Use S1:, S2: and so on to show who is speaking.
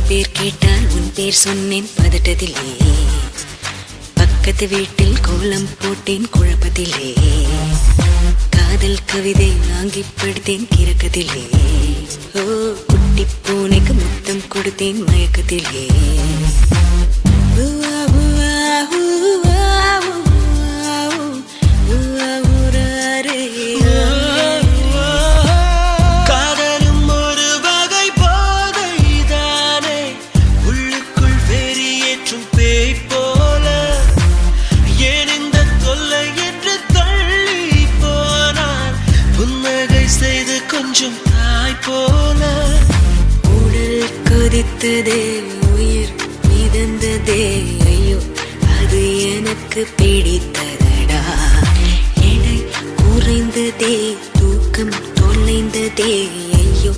S1: பேர் கேட்டால் உன் பேர் சொன்னேன் பதட்டத்திலே. பக்கத்து வீட்டில் கோலம் போட்டேன் குழப்பத்திலே. காதல் கவிதை வாங்கி படித்தேன் கிறக்கத்திலே. ஓ குட்டி பூனைக்கு முத்தம் கொடுத்தேன் மயக்கத்திலே.
S2: கொஞ்சம் தாய் போல
S1: உடல் கொதித்ததே, உயிர் மிதந்ததே, ஐயோ அது எனக்கு பிடித்ததடா. எடை குறைந்ததே,